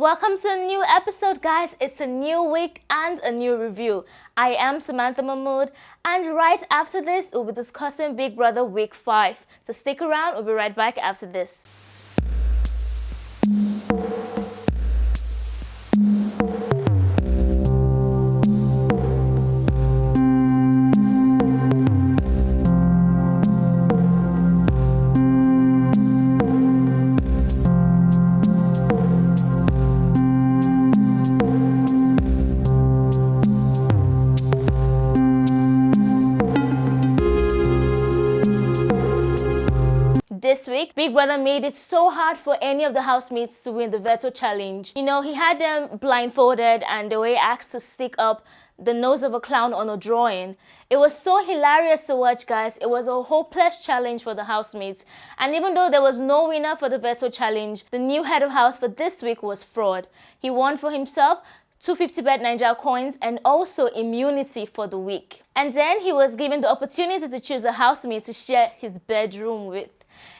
Welcome to a new episode, guys. It's a new week and a new review. I am Samantha Mahmood, and right after this, we'll be discussing Big Brother Week 5. So stick around, we'll be right back after this. This week, Big Brother made it so hard for any of the housemates to win the veto challenge. You know, he had them blindfolded and they were asked to stick up the nose of a clown on a drawing. It was so hilarious to watch, guys. It was a hopeless challenge for the housemates. And even though there was no winner for the veto challenge, the new head of house for this week was Fraud. He won for himself 250 Bbnaija coins and also immunity for the week. And then he was given the opportunity to choose a housemate to share his bedroom with.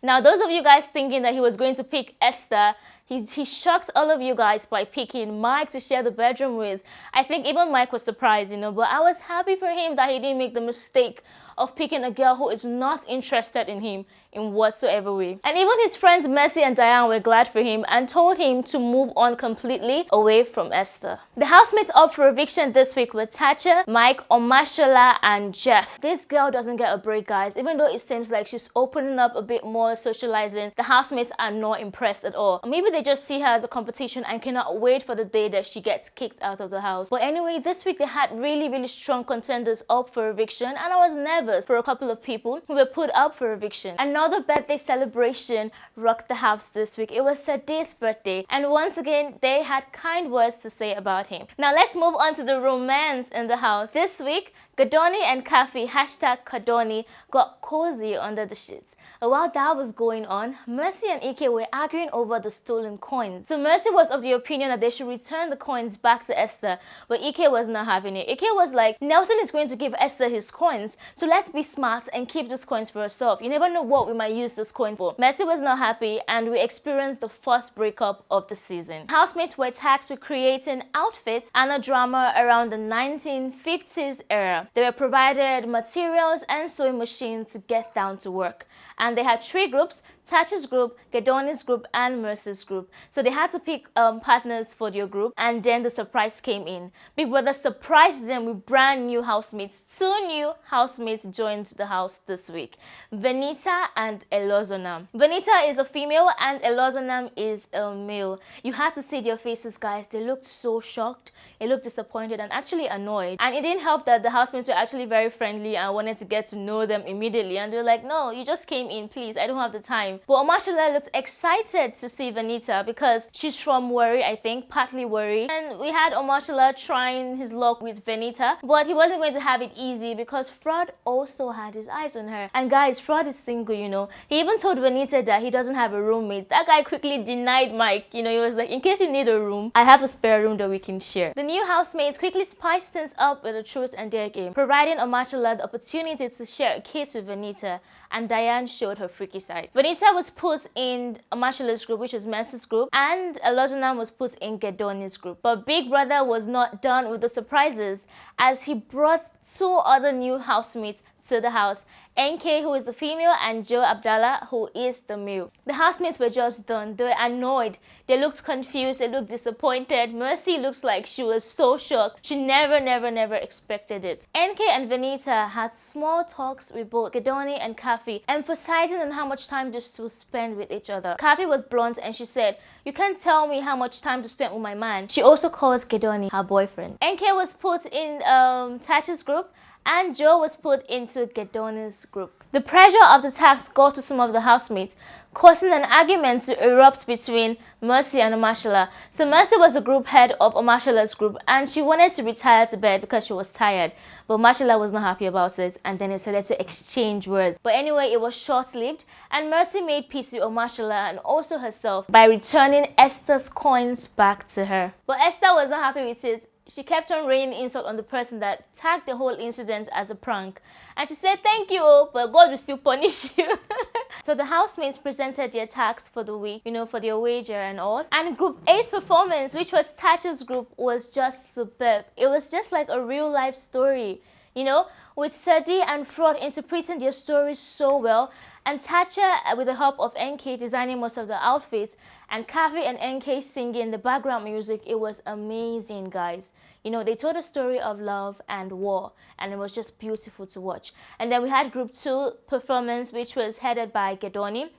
Now, those of you guys thinking that he was going to pick Esther, he shocked all of you guys by picking Mike to share the bedroom with. I think even Mike was surprised, but I was happy for him that he didn't make the mistake of picking a girl who is not interested in him in whatsoever way. And even his friends Mercy and Diane were glad for him and told him to move on completely away from Esther. The housemates up for eviction this week were Thatcher, Mike, Omashola, and Jeff. This girl doesn't get a break, guys. Even though it seems like she's opening up a bit more, socializing, the housemates are not impressed at all. Or maybe they just see her as a competition and cannot wait for the day that she gets kicked out of the house. But anyway, this week they had really strong contenders up for eviction, and I was nervous for a couple of people who were put up for eviction. Another birthday celebration rocked the house this week. It was Sade's birthday, and once again they had kind words to say about him. Now let's move on to the romance in the house. This week, Gedoni and Khafi, #Kadoni, got cozy under the sheets. While that was going on, Mercy and Ike were arguing over the stolen coins. So Mercy was of the opinion that they should return the coins back to Esther, but Ike was not having it. Ike was like, Nelson is going to give Esther his coins, so let's be smart and keep those coins for ourselves. You never know what we might use this coin for. Mercy was not happy, and we experienced the first breakup of the season. Housemates were tasked with creating outfits and a drama around the 1950s era. They were provided materials and sewing machines to get down to work. And they had 3 groups: Thatcher's group, Gedoni's group, and Mercy's group. So they had to pick partners for their group, and then the surprise came in. Big Brother surprised them with brand new housemates. 2 new housemates joined the house this week: Bbnaija and Elozonam. Bbnaija is a female and Elozonam is a male. You had to see their faces, guys. They looked so shocked. They looked disappointed and actually annoyed. And it didn't help that the housemates were actually very friendly and wanted to get to know them immediately. And they were like, no, you just came in, please, I don't have the time. But Omashola looked excited to see Bbnaija because she's from Warri, I think, partly Warri. And we had Omashola trying his luck with Bbnaija, but he wasn't going to have it easy because Fraud also had his eyes on her. And guys, Fraud is single, He even told Bbnaija that he doesn't have a roommate. That guy quickly denied Mike, he was like, in case you need a room, I have a spare room that we can share. The new housemates quickly spiced things up with a truth and dare game, providing Omashola the opportunity to share a kiss with Bbnaija, and Diane showed her freaky side. Bbnaija was put in Omashola's group, which is Mercy's group, and Elozonam was put in Gedoni's group. But Big Brother was not done with the surprises, as he brought 2 other new housemates to the house: NK, who is the female, and Joe Abdallah, who is the male. The housemates were just done. They were annoyed. They looked confused. They looked disappointed. Mercy looks like she was so shocked. She never expected it. NK and Bbnaija had small talks with both Gedoni and Khafi, emphasizing on how much time they should spend with each other. Khafi was blunt and she said, you can't tell me how much time to spend with my man. She also calls Gedoni her boyfriend. NK was put in Thatcher's group, and Joe was put into Gedoni's group. The pressure of the task got to some of the housemates, causing an argument to erupt between Mercy and Omashola. So Mercy was the group head of Omashola's group, and she wanted to retire to bed because she was tired. But Omashola was not happy about it, and then they started to exchange words. But anyway, it was short-lived, and Mercy made peace with Omashola and also herself by returning Esther's coins back to her. But Esther was not happy with it. she kept on raining insult on the person that tagged the whole incident as a prank. And she said, thank you, but God will still punish you. So the housemates presented their tasks for the week, for their wager and all. And Group A's performance, which was Thatcher's group, was just superb. It was just like a real life story, with Sadie and Fraud interpreting their stories so well, and Thatcher with the help of NK designing most of the outfits, and Khafi and NK singing the background music. It was amazing, guys. They told a story of love and war, and it was just beautiful to watch. And then we had Group 2 performance, which was headed by Gedoni. It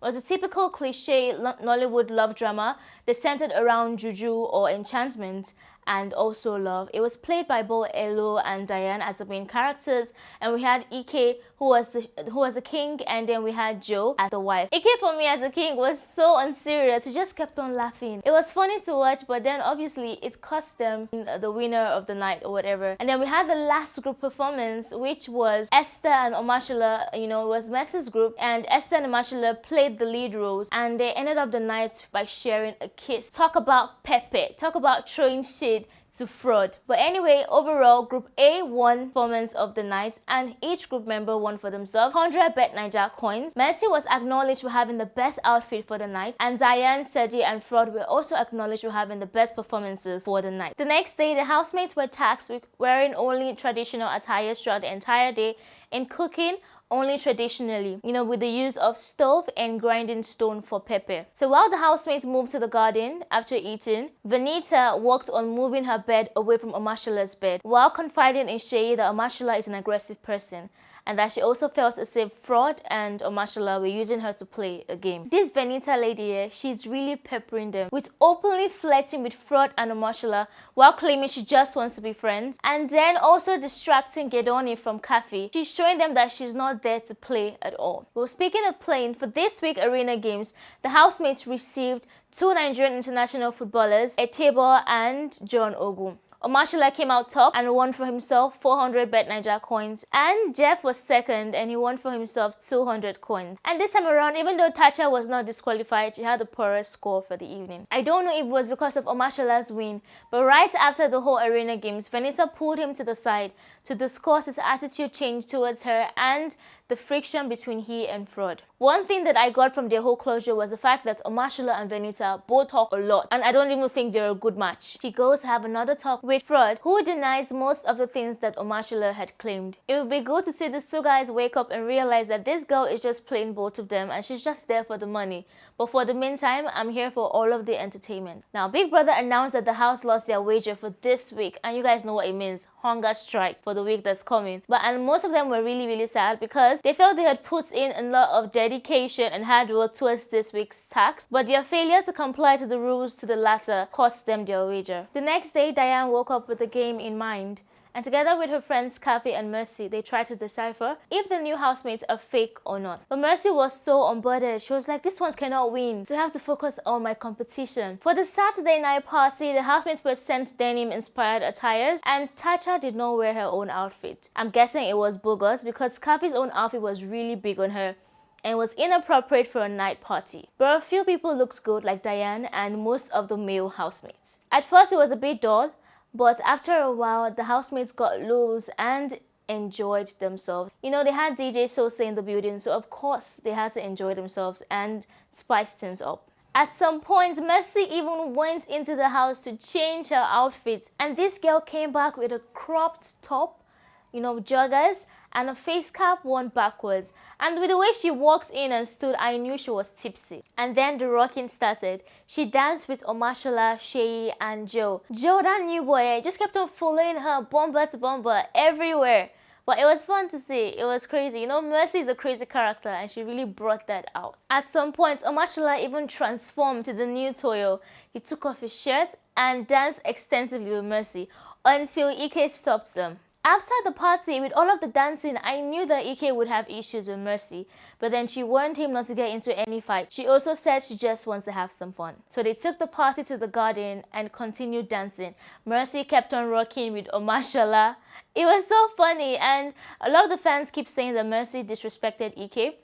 was a typical cliche Nollywood love drama that centered around juju or enchantment and also love. It was played by both Elo and Diane as the main characters, and we had Ike who was the king, and then we had Joe as the wife. Ike for me as a king was so unserious. He just kept on laughing. It was funny to watch, but then obviously it cost them the winner of the night or whatever. And then we had the last group performance, which was Esther and Omashola. It was Mess's group, and Esther and Omashola played the lead roles, and they ended up the night by sharing a kiss. Talk about Pepe, talk about throwing shade to Fraud. But anyway, overall, Group A won performance of the night, and each group member won for themselves 100 Bbnaija coins. Mercy was acknowledged for having the best outfit for the night, and Diane, Sadie, and Fraud were also acknowledged for having the best performances for the night. The next day, the housemates were tasked with wearing only traditional attire throughout the entire day, in cooking only traditionally, with the use of stove and grinding stone for pepper. So while the housemates moved to the garden after eating, Bbnaija worked on moving her bed away from Omashola's bed, while confiding in Shay that Omashola is an aggressive person, and that she also felt as if Fraud and Omashola were using her to play a game. This Bbnaija lady here, she's really peppering them with openly flirting with Fraud and Omashola while claiming she just wants to be friends, and then also distracting Gedoni from Khafi. She's showing them that she's not there to play at all. Well, speaking of playing, for this week Arena Games, the housemates received 2 Nigerian international footballers, Etebo and John Ogu. Omashola came out top and won for himself 400 Bbnaija coins, and Jeff was second and he won for himself 200 coins. And this time around, even though Thatcher was not disqualified, she had the poorest score for the evening. I don't know if it was because of Omashola's win, but right after the whole Arena Games, Bbnaija pulled him to the side to discuss his attitude change towards her and the friction between he and Fraud. One thing that I got from their whole closure was the fact that Omashola and Bbnaija both talk a lot, and I don't even think they're a good match. She goes to have another talk with Fraud, who denies most of the things that Omashola had claimed. It would be good to see these two guys wake up and realize that this girl is just playing both of them and she's just there for the money. But for the meantime, I'm here for all of the entertainment. Now, Big Brother announced that the house lost their wager for this week, and you guys know what it means. Hunger strike for the week that's coming. And most of them were really sad because they felt they had put in a lot of dedication and hard work towards this week's task, but their failure to comply to the rules to the latter cost them their wager. The next day, Diane woke up with the game in mind, and together with her friends Khafi and Mercy, they tried to decipher if the new housemates are fake or not. But Mercy was so unbothered. She was like, these ones cannot win, so I have to focus on my competition. For the Saturday night party, the housemates were sent denim-inspired attires, and Thatcher did not wear her own outfit. I'm guessing it was bogus because Khafi's own outfit was really big on her and was inappropriate for a night party. But a few people looked good, like Diane and most of the male housemates. At first, it was a bit dull, but after a while, the housemates got loose and enjoyed themselves. They had DJ Sosa in the building, so of course they had to enjoy themselves and spice things up. At some point, Mercy even went into the house to change her outfit, and this girl came back with a cropped top, joggers, and a face cap worn backwards. And with the way she walked in and stood, I knew she was tipsy. And then the rocking started. She danced with Omashola, Shay, and Joe. Joe, that new boy, just kept on following her bumper to bumper everywhere. But it was fun to see. It was crazy. Mercy is a crazy character, and she really brought that out. At some point, Omashola even transformed to the new Toyo. He took off his shirt and danced extensively with Mercy until Ike stopped them. After the party, with all of the dancing, I knew that Ike would have issues with Mercy, but then she warned him not to get into any fight. She also said she just wants to have some fun. So they took the party to the garden and continued dancing. Mercy kept on rocking with Omashola. It was so funny, and a lot of the fans keep saying that Mercy disrespected Ike.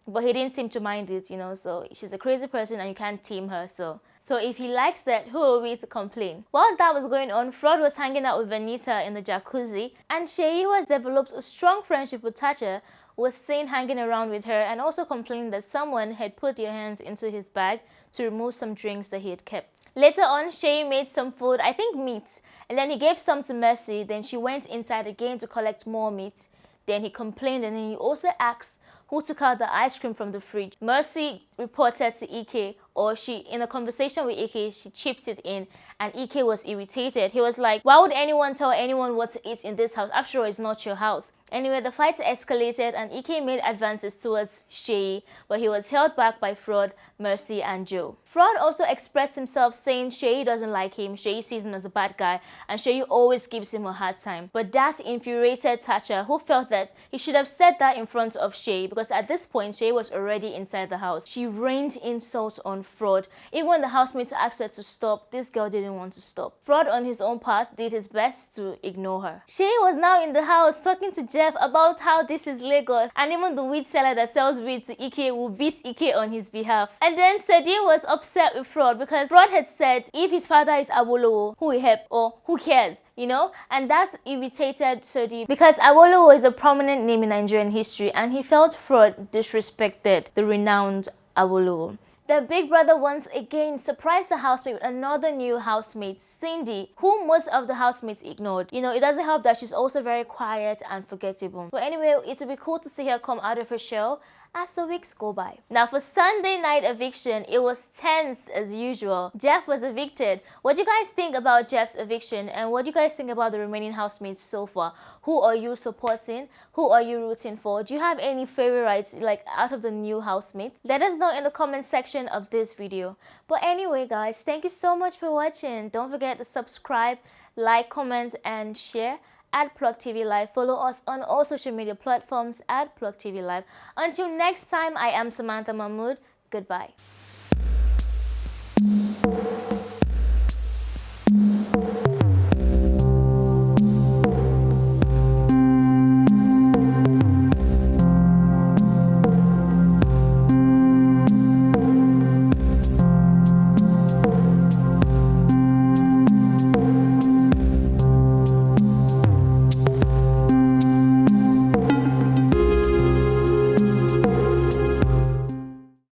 But he didn't seem to mind it, so she's a crazy person and you can't tame her. So if he likes that, who are we to complain? Whilst that was going on, Fraud was hanging out with Bbnaija in the jacuzzi, and Sheyi, who has developed a strong friendship with Thatcher, was seen hanging around with her and also complaining that someone had put their hands into his bag to remove some drinks that he had kept. Later on, Sheyi made some food, I think meat, and then he gave some to Mercy. Then she went inside again to collect more meat. Then he complained, and then he also asked who took out the ice cream from the fridge. Mercy reported to Ike, or in a conversation with Ike, she chipped it in, and Ike was irritated. He was like, why would anyone tell anyone what to eat in this house? After all, it's not your house. Anyway, the fight escalated and Ike made advances towards Sheyi, but he was held back by Fraud, Mercy, and Joe. Fraud also expressed himself, saying Sheyi doesn't like him, Sheyi sees him as a bad guy, and Sheyi always gives him a hard time. But that infuriated Thatcher, who felt that he should have said that in front of Sheyi, because at this point, Sheyi was already inside the house. She rained insults on Fraud. Even when the housemates asked her to stop, this girl didn't want to stop. Fraud, on his own part, did his best to ignore her. Sheyi was now in the house talking to Jeff about how this is Lagos, and even the weed seller that sells weed to Ike will beat Ike on his behalf. And then Sadiq was upset with Fraud because Fraud had said if his father is Awolowo, who will help, or who cares, and that irritated Sadiq because Awolowo is a prominent name in Nigerian history, and he felt Fraud disrespected the renowned Awolowo. The big brother once again surprised the housemate with another new housemate, Cindy, whom most of the housemates ignored. It doesn't help that she's also very quiet and forgettable. But anyway, it would be cool to see her come out of her shell as the weeks go by. Now for Sunday night eviction, it was tense as usual. Jeff was evicted. What do you guys think about Jeff's eviction, and what do you guys think about the remaining housemates so far? Who are you supporting? Who are you rooting for? Do you have any favorites like out of the new housemates? Let us know in the comment section of this video. But anyway guys, thank you so much for watching. Don't forget to subscribe, like, comment, and share. At Plugtv Live. Follow us on all social media platforms at Plugtv Live. Until next time, I am Samantha Mahmood. Goodbye.